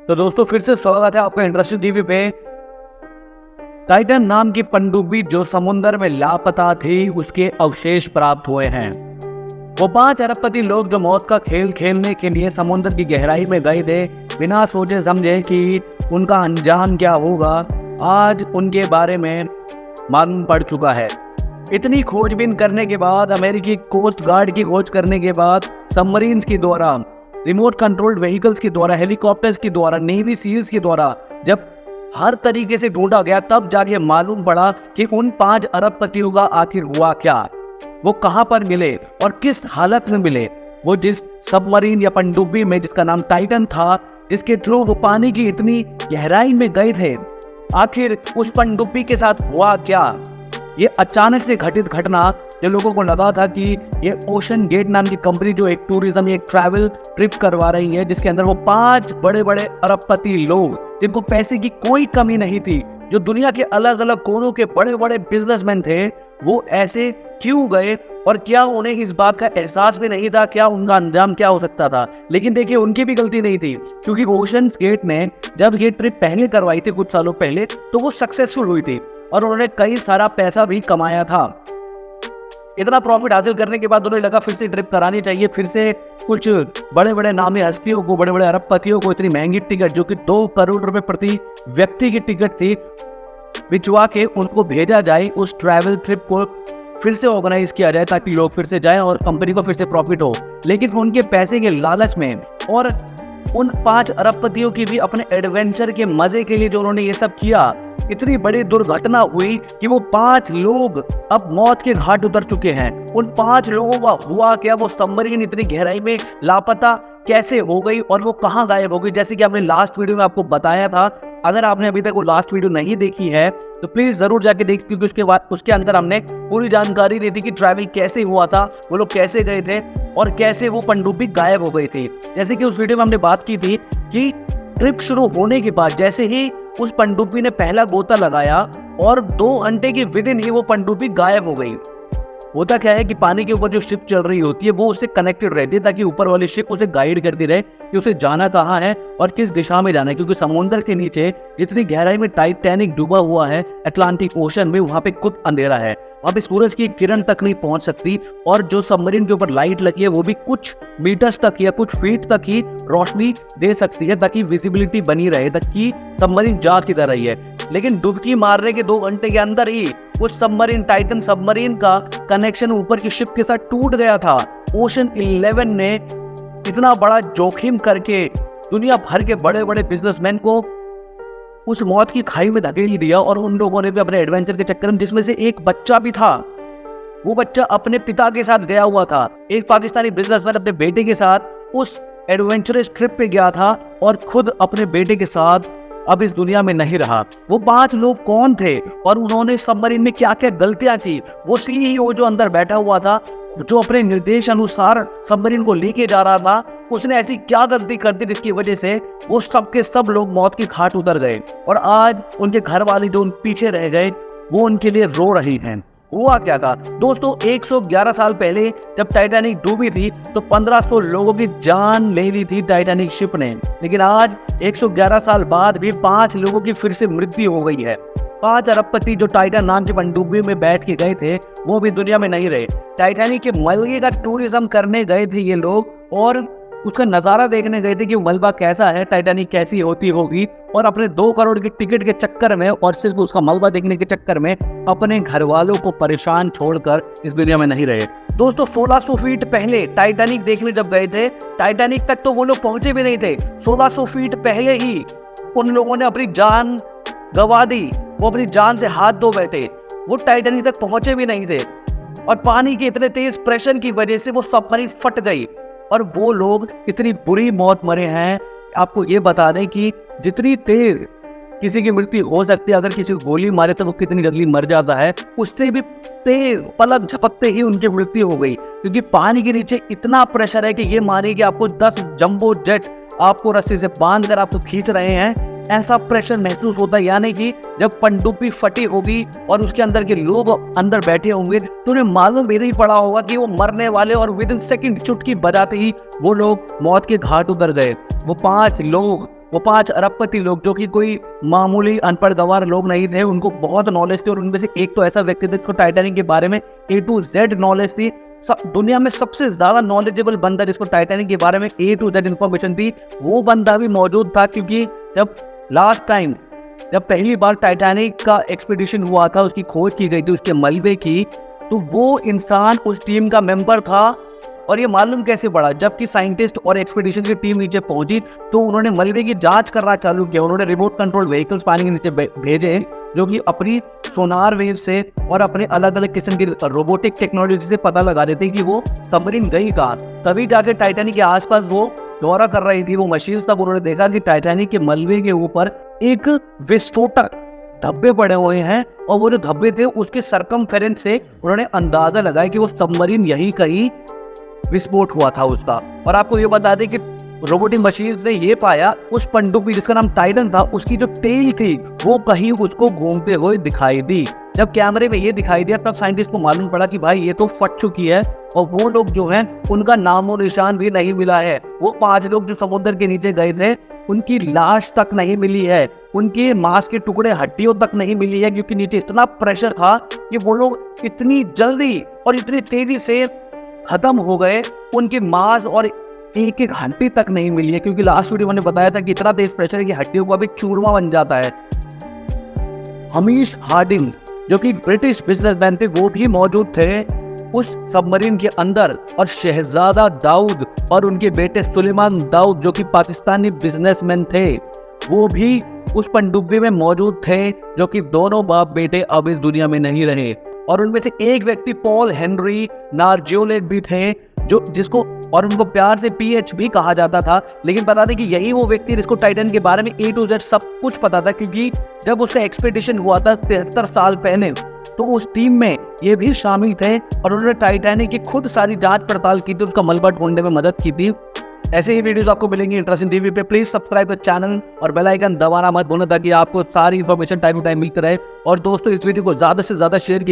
तो दोस्तों फिर से स्वागत है आपका इंडस्ट्री टीवी पे। टाइटन नाम की पनडुब्बी जो समुद्र में लापता थी, उसके अवशेष प्राप्त हुए हैं। वो 5 अरबपति लोग जो मौत का खेल खेलने के लिए समुद्र की गहराई में गए थे, बिना सोचे समझे कि उनका अंजाम क्या होगा, आज उनके बारे में मालूम पड़ चुका है। इतनी खोजबीन करने के बाद, अमेरिकी कोस्ट गार्ड की खोज करने के बाद, सबमरीन्स के द्वारा, रिमोट कंट्रोल्ड व्हीकल्स के द्वारा, हेलीकॉप्टर्स के द्वारा, नेवी सील्स के द्वारा जब हर तरीके से ढूंढा गया, तब जाके मालूम पड़ा कि उन 5 अरबपतियों का आखिर हुआ क्या, वो कहां पर मिले और किस हालत में मिले। वो जिस सबमरीन या पनडुब्बी में, जिसका नाम टाइटन था, जिसके थ्रू वो पानी की इतनी गहराई में गए थे, आखिर उस पनडुब्बी के साथ हुआ क्या। ये अचानक से घटित घटना, जो लोगों को लगा था कि ये ओशन गेट नाम की कंपनी जो एक टूरिज्म, एक ट्रैवल ट्रिप करवा रही है, जिसके अंदर वो 5 बड़े बड़े अरबपति लोग, जिनको पैसे की कोई कमी नहीं थी, जो दुनिया के अलग अलग कोनों के बड़े बड़े बिजनेसमैन थे, वो ऐसे क्यों गए और क्या उन्हें इस बात का एहसास भी नहीं था, क्या उनका अंजाम क्या हो सकता था। लेकिन देखिए, उनकी भी गलती नहीं थी, क्योंकि ओशन गेट ने जब ये ट्रिप पहले करवाई थी कुछ सालों पहले, तो वो सक्सेसफुल हुई थी और उन्होंने कई सारा पैसा भी कमाया था। इतना प्रॉफिट हासिल करने के बाद उन्हें लगा फिर से ट्रिप करानी चाहिए, फिर से कुछ बड़े बड़े नामी हस्तियों को, बड़े बड़े अरबपतियों को इतनी महंगी टिकट, जो कि 2 करोड़ रुपए प्रति व्यक्ति की टिकट थी, बिचवा के उनको भेजा जाए, उस ट्रैवल ट्रिप को फिर से ऑर्गेनाइज किया जाए, ताकि लोग फिर से जाएं और कंपनी को फिर से प्रॉफिट हो। लेकिन उनके पैसे के लालच में और उन 5 अरबपतियों की भी अपने एडवेंचर के मजे के लिए जो उन्होंने ये सब किया, इतनी बड़ी दुर्घटना हुई कि वो 5 लोग अब मौत के घाट उतर चुके हैं। उन 5 लोगों का हुआ क्या, वो सबमरीन इतनी गहराई में लापता कैसे हो गई और वो कहां गायब हो गई। जैसे कि हमने लास्ट वीडियो में आपको बताया था, अगर आपने अभी तक वो लास्ट वीडियो नहीं देखी है तो प्लीज जरूर जाके देख, क्योंकि उसके अंदर हमने पूरी जानकारी दी थी कि ट्रैवल कैसे हुआ था, वो लोग कैसे गए थे और कैसे वो पनडुब्बी गायब हो गई थी। जैसे कि उस वीडियो में हमने बात की थी कि ट्रिप शुरू होने के बाद जैसे ही उस पनडुब्बी ने पहला गोता लगाया और 2 घंटे के विदिन ही वो पनडुब्बी गायब हो गई। होता क्या है कि पानी के ऊपर जो शिप चल रही होती है, वो उससे कनेक्टेड रहती है, ताकि ऊपर वाली शिप उसे गाइड करती रहे कि उसे जाना कहाँ है और किस दिशा में जाना है। क्योंकि समुद्र के नीचे जितनी गहराई में टाइटैनिक डूबा हुआ है अटलांटिक ओशन में, वहां पे खुद अंधेरा है, वहां पे सूरज की किरण तक नहीं पहुंच सकती, और जो सबमरीन के ऊपर लाइट लगी है वो भी कुछ मीटर्स तक या कुछ फीट तक ही रोशनी दे सकती है, ताकि विजिबिलिटी बनी रहे, ताकि सबमरीन जा किधर रही है। लेकिन डुबकी मारने के 2 घंटे के अंदर ही उस सबमरीन, टाइटन सबमरीन का कनेक्शन ऊपर की शिप के साथ टूट गया था। ओशन 11 ने इतना बड़ा जोखिम करके दुनिया भर के बड़े बड़े बिजनेसमैन को उस मौत की खाई में धकेल दिया, और उन लोगों ने भी अपने एडवेंचर के चक्कर में, जिसमें से एक बच्चा भी था, वो बच्चा अपने पिता के साथ गया हुआ था। एक पाकिस्तानी बिजनेसमैन अपने बेटे के साथ उस एडवेंचरस ट्रिप पे गया था और खुद अपने बेटे के साथ अब इस दुनिया में नहीं रहा। वो 5 लोग कौन थे और उन्होंने सबमरीन में क्या क्या गलतियां की। वो सीईओ जो अंदर बैठा हुआ था, जो अपने निर्देश अनुसार सबमरीन को लेके जा रहा था, उसने ऐसी क्या गलती कर दी जिसकी वजह से वो सब के सब लोग मौत की घाट उतर गए, और आज उनके घर वाले जो उन पीछे रह गए, वो उनके लिए रो रही हैं। हुआ क्या था दोस्तों, 111 साल पहले जब टाइटैनिक डूबी थी तो 1500 लोगों की जान ले ली थी टाइटैनिक शिप ने। लेकिन आज 111 साल बाद भी 5 लोगों की फिर से मृत्यु हो गई है। 5 अरबपति जो टाइटन नाम की पनडुब्बी में बैठ के गए थे, वो भी दुनिया में नहीं रहे। टाइटैनिक के मलबे का टूरिज्म करने गए थे ये लोग, और उसका नजारा देखने गए थे कि मलबा कैसा है, टाइटैनिक कैसी होती होगी, और अपने 2 करोड़ की टिकट के चक्कर में और सिर्फ उसका मलबा देखने के चक्कर में अपने घर वालों को परेशान छोड़कर इस दुनिया में नहीं रहे। दोस्तों 1600 फीट पहले टाइटैनिक देखने जब गए थे, टाइटैनिक तक तो वो लोग पहुंचे भी नहीं थे। 1600 फीट पहले ही उन लोगों ने अपनी जान गंवा दी, वो अपनी जान से हाथ धो बैठे, वो टाइटैनिक तक पहुंचे भी नहीं थे, और पानी के इतने तेज प्रेशर की वजह से वो सबमरीन फट गई, और वो लोग इतनी बुरी मौत मरे हैं। आपको ये बता दें कि जितनी तेज किसी की मृत्यु हो सकती है, अगर किसी को गोली मारे तो वो कितनी जल्दी मर जाता है, उससे भी तेज पलक झपकते ही उनकी मृत्यु हो गई। क्योंकि पानी के नीचे इतना प्रेशर है कि ये मानिए कि आपको 10 जंबो जेट आपको रस्सी से बांध कर आपको खींच रहे हैं, ऐसा प्रेशर महसूस होता है। यानी कि जब पनडुब्बी फटी होगी और उसके अंदर के लोग अंदर बैठे होंगे तो उन्हें मालूम भी नहीं पड़ा होगा कि वो मरने वाले, और विद इन सेकंड चुटकी बजाते ही वो लोग मौत के घाट उतर गए। वो 5 लोग वो 5 अरबपति लोग जो कि कोई मामूली अनपढ़ गंवार लोग नहीं थे, उनको बहुत नॉलेज थी और उनमें से एक तो ऐसा व्यक्ति था जिसको टाइटैनिक के बारे में A to Z नॉलेज थी। दुनिया में सबसे ज्यादा नॉलेजेबल बंदा जिसको टाइटैनिक के बारे में A to Z इन्फॉर्मेशन थी, वो बंदा भी मौजूद था। क्योंकि जब पहली बार टाइटैनिक का एक्सपीडिशन हुआ था, उसकी खोज की गई थी उसके मलबे की, तो वो इंसान उस टीम का मेंबर था। और ये मालूम कैसे पड़ा, जबकि साइंटिस्ट और एक्सपीडिशन की टीम नीचे पहुंची तो उन्होंने मलबे की जांच करना चालू किया। उन्होंने रिमोट कंट्रोल व्हीकल्स पानी के नीचे भेजे जो कि अपनी सोनार वेव से और अपने अलग अलग किस्म की रोबोटिक टेक्नोलॉजी से पता लगा देते कि वो सबमरीन गई कहाँ। तभी जाके टाइटैनिक के आसपास वो दौरा कर रही थी वो मशीन, तब उन्होंने देखा कि टाइटैनिक के मलबे के ऊपर एक विस्फोटक धब्बे पड़े हुए हैं और वो जो धब्बे थे उसके सरकमफेरेंस से उन्होंने अंदाजा लगाया कि वो सबमरीन यही कहीं विस्फोट हुआ था उसका। और आपको ये बता दें कि रोबोटिक मशीन ने ये पाया उस पनडुब्बी जिसका नाम टाइटन था, उसकी जो टेल थी वो कहीं उसको घूमते हुए दिखाई दी। जब कैमरे में ये दिखाई दिया तब साइंटिस्ट को मालूम पड़ा कि भाई ये तो फट चुकी है और वो लोग जो हैं उनका नामो निशान भी नहीं मिला है। वो 5 लोग जो समुद्र के नीचे गए थे उनकी लाश तक नहीं मिली है, उनके मांस के टुकड़े हड्डियों तक नहीं मिली है, क्योंकि नीचे इतना प्रेशर था कि वो लोग इतनी जल्दी और इतनी तेजी से खत्म हो गए, उनके मांस और एक एक हड्डी तक नहीं मिली है। क्योंकि लास्ट वीडियो मैंने बताया था कि इतना तेज प्रेशर है कि हड्डियों का भी चूरमा बन जाता है। हमीश हार्डिंग जो कि ब्रिटिश बिजनेसमैन थे वो भी मौजूद थे उस सबमरीन के अंदर, और शहजादा दाऊद और उनके बेटे सुलेमान दाऊद जो कि पाकिस्तानी बिजनेसमैन थे वो भी उस पनडुब्बी में मौजूद थे, जो कि दोनों बाप बेटे अब इस दुनिया में नहीं रहे। और उनमें से एक व्यक्ति पॉल हेनरी नार्जियोलेट भी थे जिसको और उनको प्यार से PH भी कहा जाता था। लेकिन बता दें कि यही वो व्यक्ति जिसको टाइटन के बारे में A to Z सब कुछ पता था, क्योंकि जब उसका एक्सपीडिशन हुआ था 73 साल पहले तो उस टीम में ये भी शामिल थे और उन्होंने टाइटैनिक की खुद सारी जांच पड़ताल की थी, उसका मलबा ढूंढने में मदद की थी। ऐसे ही वीडियोस आपको मिलेंगे इंटरेस्टिंग टीवी पे। प्लीज सब्सक्राइब द चैनल और बेल आइकन दबाना मत भूलना ताकि आपको सारी इन्फॉर्मेशन टाइम टू टाइम मिलती रहे। और दोस्तों इस वीडियो को ज्यादा से ज्यादा शेयर